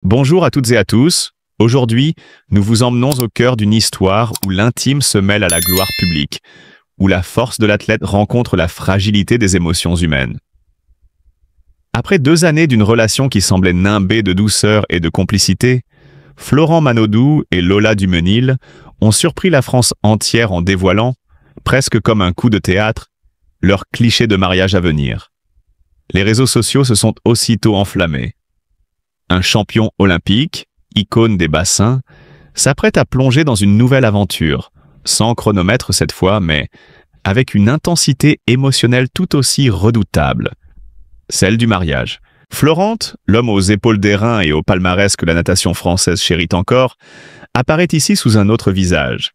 Bonjour à toutes et à tous. Aujourd'hui, nous vous emmenons au cœur d'une histoire où l'intime se mêle à la gloire publique, où la force de l'athlète rencontre la fragilité des émotions humaines. Après 2 années d'une relation qui semblait nimbée de douceur et de complicité, Florent Manodou et Lola Dumenil ont surpris la France entière en dévoilant, presque comme un coup de théâtre, leur cliché de mariage à venir. Les réseaux sociaux se sont aussitôt enflammés. Un champion olympique, icône des bassins, s'apprête à plonger dans une nouvelle aventure, sans chronomètre cette fois, mais avec une intensité émotionnelle tout aussi redoutable, celle du mariage. Florent, l'homme aux épaules d'airain et au palmarès que la natation française chérit encore, apparaît ici sous un autre visage.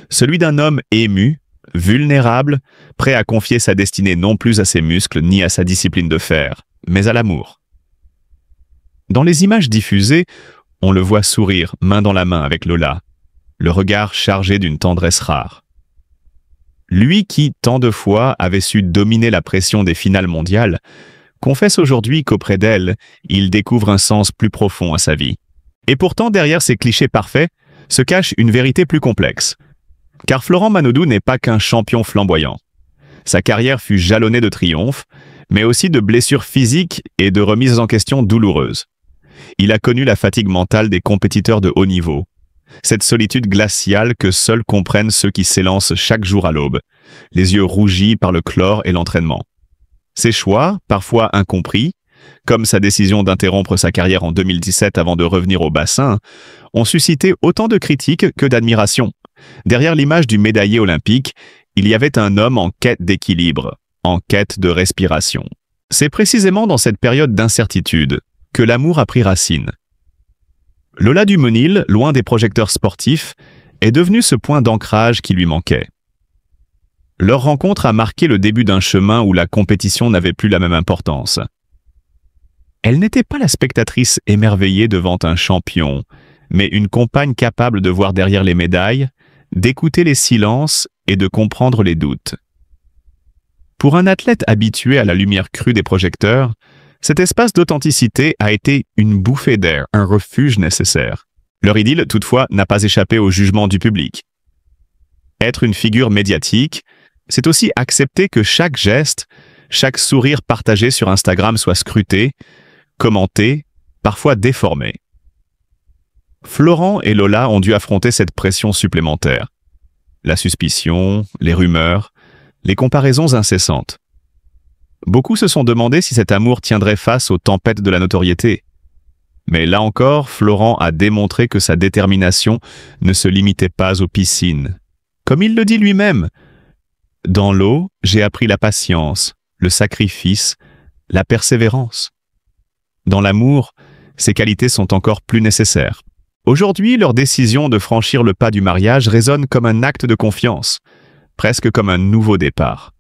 Celui d'un homme ému, vulnérable, prêt à confier sa destinée non plus à ses muscles ni à sa discipline de fer, mais à l'amour. Dans les images diffusées, on le voit sourire main dans la main avec Lola, le regard chargé d'une tendresse rare. Lui qui, tant de fois, avait su dominer la pression des finales mondiales, confesse aujourd'hui qu'auprès d'elle, il découvre un sens plus profond à sa vie. Et pourtant, derrière ces clichés parfaits, se cache une vérité plus complexe. Car Florent Manodou n'est pas qu'un champion flamboyant. Sa carrière fut jalonnée de triomphes, mais aussi de blessures physiques et de remises en question douloureuses. Il a connu la fatigue mentale des compétiteurs de haut niveau, cette solitude glaciale que seuls comprennent ceux qui s'élancent chaque jour à l'aube, les yeux rougis par le chlore et l'entraînement. Ses choix, parfois incompris, comme sa décision d'interrompre sa carrière en 2017 avant de revenir au bassin, ont suscité autant de critiques que d'admiration. Derrière l'image du médaillé olympique, il y avait un homme en quête d'équilibre, en quête de respiration. C'est précisément dans cette période d'incertitude que l'amour a pris racine. Lola Dumenil, loin des projecteurs sportifs, est devenue ce point d'ancrage qui lui manquait. Leur rencontre a marqué le début d'un chemin où la compétition n'avait plus la même importance. Elle n'était pas la spectatrice émerveillée devant un champion, mais une compagne capable de voir derrière les médailles, d'écouter les silences et de comprendre les doutes. Pour un athlète habitué à la lumière crue des projecteurs, cet espace d'authenticité a été une bouffée d'air, un refuge nécessaire. Leur idylle, toutefois, n'a pas échappé au jugement du public. Être une figure médiatique, c'est aussi accepter que chaque geste, chaque sourire partagé sur Instagram soit scruté, commenté, parfois déformé. Florent et Lola ont dû affronter cette pression supplémentaire. La suspicion, les rumeurs, les comparaisons incessantes. Beaucoup se sont demandé si cet amour tiendrait face aux tempêtes de la notoriété. Mais là encore, Florent a démontré que sa détermination ne se limitait pas aux piscines. Comme il le dit lui-même, « Dans l'eau, j'ai appris la patience, le sacrifice, la persévérance. » Dans l'amour, ces qualités sont encore plus nécessaires. Aujourd'hui, leur décision de franchir le pas du mariage résonne comme un acte de confiance, presque comme un nouveau départ.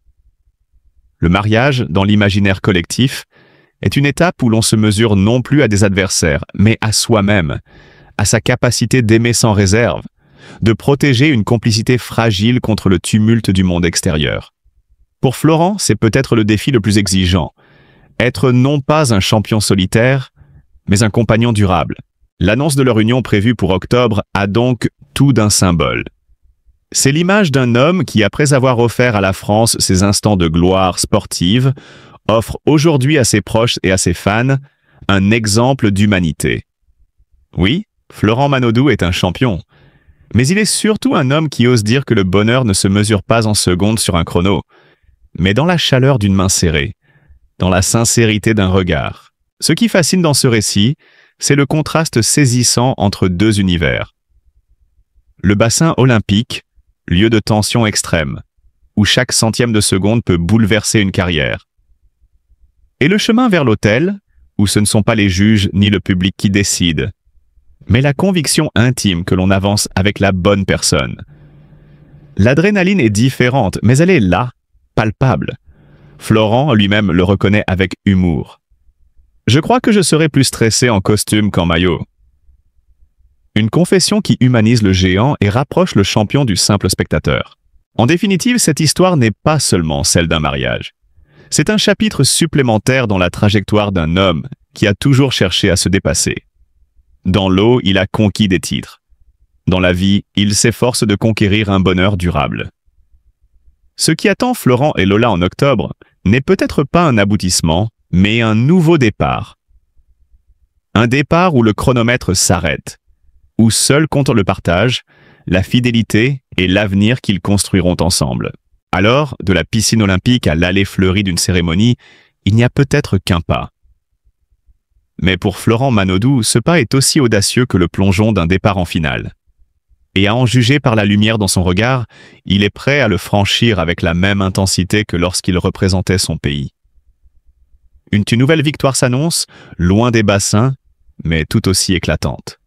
Le mariage, dans l'imaginaire collectif, est une étape où l'on se mesure non plus à des adversaires, mais à soi-même, à sa capacité d'aimer sans réserve, de protéger une complicité fragile contre le tumulte du monde extérieur. Pour Florent, c'est peut-être le défi le plus exigeant, être non pas un champion solitaire, mais un compagnon durable. L'annonce de leur union prévue pour octobre a donc tout d'un symbole. C'est l'image d'un homme qui, après avoir offert à la France ses instants de gloire sportive, offre aujourd'hui à ses proches et à ses fans un exemple d'humanité. Oui, Florent Manodou est un champion, mais il est surtout un homme qui ose dire que le bonheur ne se mesure pas en secondes sur un chrono, mais dans la chaleur d'une main serrée, dans la sincérité d'un regard. Ce qui fascine dans ce récit, c'est le contraste saisissant entre deux univers. Le bassin olympique, lieu de tension extrême, où chaque centième de seconde peut bouleverser une carrière. Et le chemin vers l'autel, où ce ne sont pas les juges ni le public qui décident, mais la conviction intime que l'on avance avec la bonne personne. L'adrénaline est différente, mais elle est là, palpable. Florent lui-même le reconnaît avec humour. Je crois que je serais plus stressé en costume qu'en maillot. Une confession qui humanise le géant et rapproche le champion du simple spectateur. En définitive, cette histoire n'est pas seulement celle d'un mariage. C'est un chapitre supplémentaire dans la trajectoire d'un homme qui a toujours cherché à se dépasser. Dans l'eau, il a conquis des titres. Dans la vie, il s'efforce de conquérir un bonheur durable. Ce qui attend Florent et Lola en octobre n'est peut-être pas un aboutissement, mais un nouveau départ. Un départ où le chronomètre s'arrête, où seul compte le partage, la fidélité et l'avenir qu'ils construiront ensemble. Alors, de la piscine olympique à l'allée fleurie d'une cérémonie, il n'y a peut-être qu'un pas. Mais pour Florent Manodou, ce pas est aussi audacieux que le plongeon d'un départ en finale. Et à en juger par la lumière dans son regard, il est prêt à le franchir avec la même intensité que lorsqu'il représentait son pays. Une nouvelle victoire s'annonce, loin des bassins, mais tout aussi éclatante.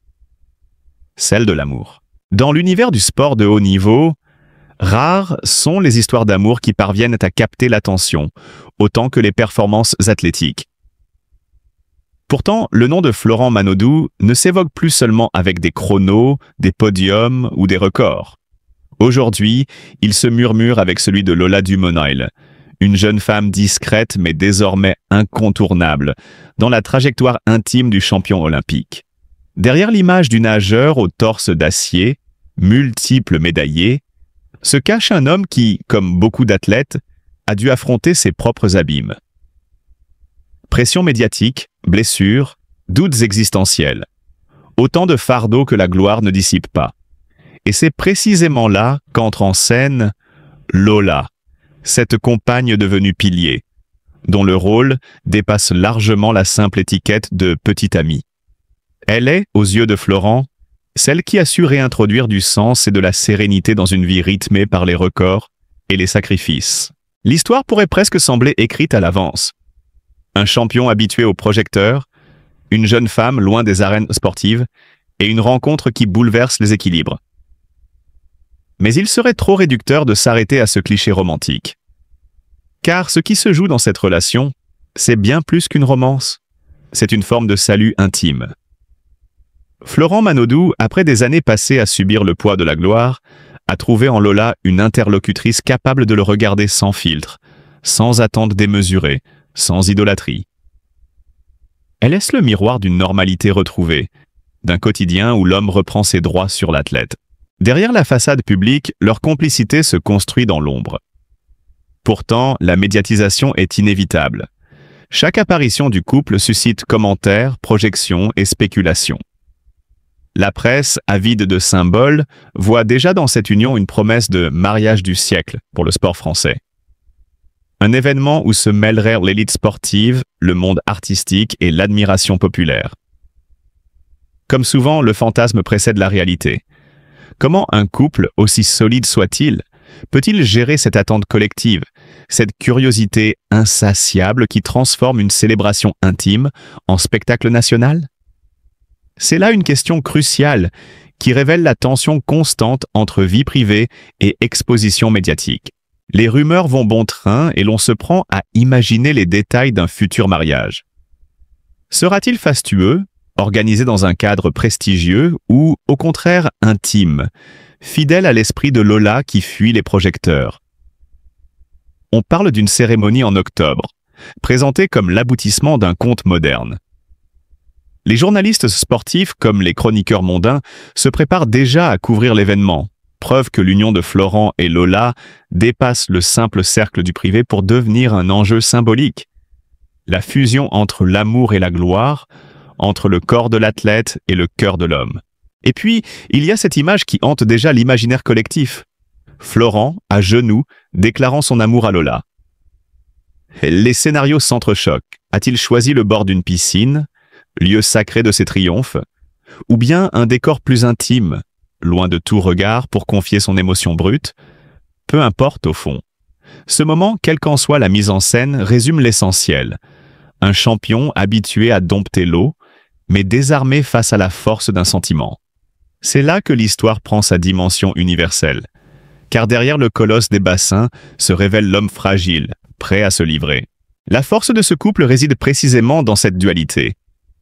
Celle de l'amour. Dans l'univers du sport de haut niveau, rares sont les histoires d'amour qui parviennent à capter l'attention, autant que les performances athlétiques. Pourtant, le nom de Florent Manodou ne s'évoque plus seulement avec des chronos, des podiums ou des records. Aujourd'hui, il se murmure avec celui de Lola Dumonil, une jeune femme discrète mais désormais incontournable dans la trajectoire intime du champion olympique. Derrière l'image du nageur au torse d'acier, multiple médaillé, se cache un homme qui, comme beaucoup d'athlètes, a dû affronter ses propres abîmes. Pression médiatique, blessures, doutes existentiels. Autant de fardeaux que la gloire ne dissipe pas. Et c'est précisément là qu'entre en scène Lola, cette compagne devenue pilier, dont le rôle dépasse largement la simple étiquette de petite amie. Elle est, aux yeux de Florent, celle qui a su réintroduire du sens et de la sérénité dans une vie rythmée par les records et les sacrifices. L'histoire pourrait presque sembler écrite à l'avance. Un champion habitué aux projecteurs, une jeune femme loin des arènes sportives et une rencontre qui bouleverse les équilibres. Mais il serait trop réducteur de s'arrêter à ce cliché romantique. Car ce qui se joue dans cette relation, c'est bien plus qu'une romance. C'est une forme de salut intime. Florent Manodou, après des années passées à subir le poids de la gloire, a trouvé en Lola une interlocutrice capable de le regarder sans filtre, sans attente démesurée, sans idolâtrie. Elle est le miroir d'une normalité retrouvée, d'un quotidien où l'homme reprend ses droits sur l'athlète. Derrière la façade publique, leur complicité se construit dans l'ombre. Pourtant, la médiatisation est inévitable. Chaque apparition du couple suscite commentaires, projections et spéculations. La presse, avide de symboles, voit déjà dans cette union une promesse de mariage du siècle pour le sport français. Un événement où se mêleraient l'élite sportive, le monde artistique et l'admiration populaire. Comme souvent, le fantasme précède la réalité. Comment un couple, aussi solide soit-il, peut-il gérer cette attente collective, cette curiosité insatiable qui transforme une célébration intime en spectacle national? C'est là une question cruciale qui révèle la tension constante entre vie privée et exposition médiatique. Les rumeurs vont bon train et l'on se prend à imaginer les détails d'un futur mariage. Sera-t-il fastueux, organisé dans un cadre prestigieux ou, au contraire, intime, fidèle à l'esprit de Lola qui fuit les projecteurs? On parle d'une cérémonie en octobre, présentée comme l'aboutissement d'un conte moderne. Les journalistes sportifs, comme les chroniqueurs mondains, se préparent déjà à couvrir l'événement. Preuve que l'union de Florent et Lola dépasse le simple cercle du privé pour devenir un enjeu symbolique. La fusion entre l'amour et la gloire, entre le corps de l'athlète et le cœur de l'homme. Et puis, il y a cette image qui hante déjà l'imaginaire collectif. Florent, à genoux, déclarant son amour à Lola. Les scénarios s'entrechoquent. A-t-il choisi le bord d'une piscine, lieu sacré de ses triomphes, ou bien un décor plus intime, loin de tout regard pour confier son émotion brute? Peu importe au fond. Ce moment, quelle qu'en soit la mise en scène, résume l'essentiel. Un champion habitué à dompter l'eau, mais désarmé face à la force d'un sentiment. C'est là que l'histoire prend sa dimension universelle. Car derrière le colosse des bassins se révèle l'homme fragile, prêt à se livrer. La force de ce couple réside précisément dans cette dualité.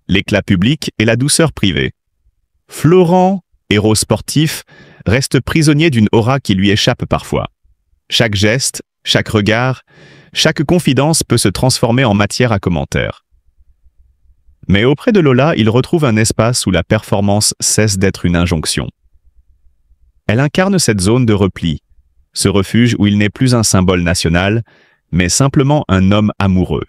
L'éclat public et la douceur privée. Florent, héros sportif, reste prisonnier d'une aura qui lui échappe parfois. Chaque geste, chaque regard, chaque confidence peut se transformer en matière à commentaires. Mais auprès de Lola, il retrouve un espace où la performance cesse d'être une injonction. Elle incarne cette zone de repli, ce refuge où il n'est plus un symbole national, mais simplement un homme amoureux.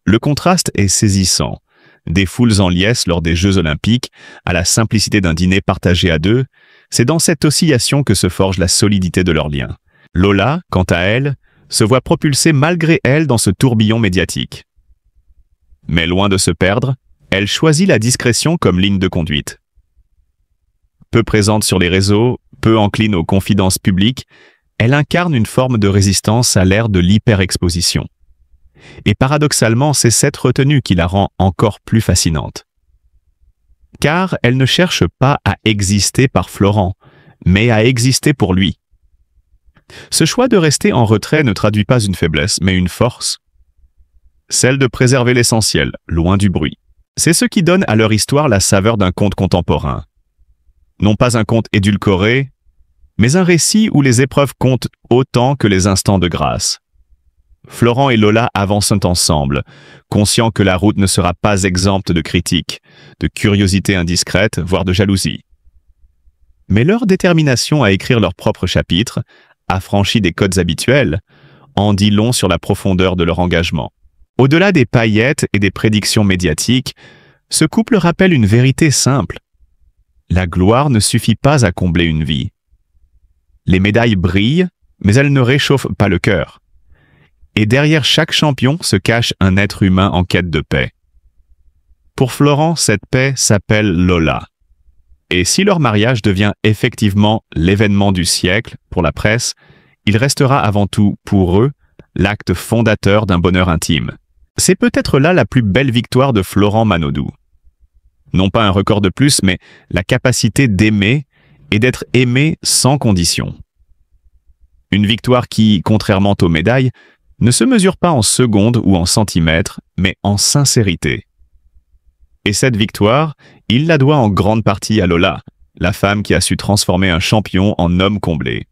Le contraste est saisissant. Des foules en liesse lors des Jeux Olympiques, à la simplicité d'un dîner partagé à deux, c'est dans cette oscillation que se forge la solidité de leur lien. Lola, quant à elle, se voit propulsée malgré elle dans ce tourbillon médiatique. Mais loin de se perdre, elle choisit la discrétion comme ligne de conduite. Peu présente sur les réseaux, peu encline aux confidences publiques, elle incarne une forme de résistance à l'ère de l'hyperexposition. Et paradoxalement, c'est cette retenue qui la rend encore plus fascinante. Car elle ne cherche pas à exister par Florent, mais à exister pour lui. Ce choix de rester en retrait ne traduit pas une faiblesse, mais une force. Celle de préserver l'essentiel, loin du bruit. C'est ce qui donne à leur histoire la saveur d'un conte contemporain. Non pas un conte édulcoré, mais un récit où les épreuves comptent autant que les instants de grâce. Florent et Lola avancent ensemble, conscients que la route ne sera pas exempte de critiques, de curiosité indiscrète, voire de jalousie. Mais leur détermination à écrire leur propre chapitre, affranchie des codes habituels, en dit long sur la profondeur de leur engagement. Au-delà des paillettes et des prédictions médiatiques, ce couple rappelle une vérité simple. La gloire ne suffit pas à combler une vie. Les médailles brillent, mais elles ne réchauffent pas le cœur. Et derrière chaque champion se cache un être humain en quête de paix. Pour Florent, cette paix s'appelle Lola. Et si leur mariage devient effectivement l'événement du siècle pour la presse, il restera avant tout, pour eux, l'acte fondateur d'un bonheur intime. C'est peut-être là la plus belle victoire de Florent Manodou. Non pas un record de plus, mais la capacité d'aimer et d'être aimé sans condition. Une victoire qui, contrairement aux médailles, ne se mesure pas en secondes ou en centimètres, mais en sincérité. Et cette victoire, il la doit en grande partie à Lola, la femme qui a su transformer un champion en homme comblé.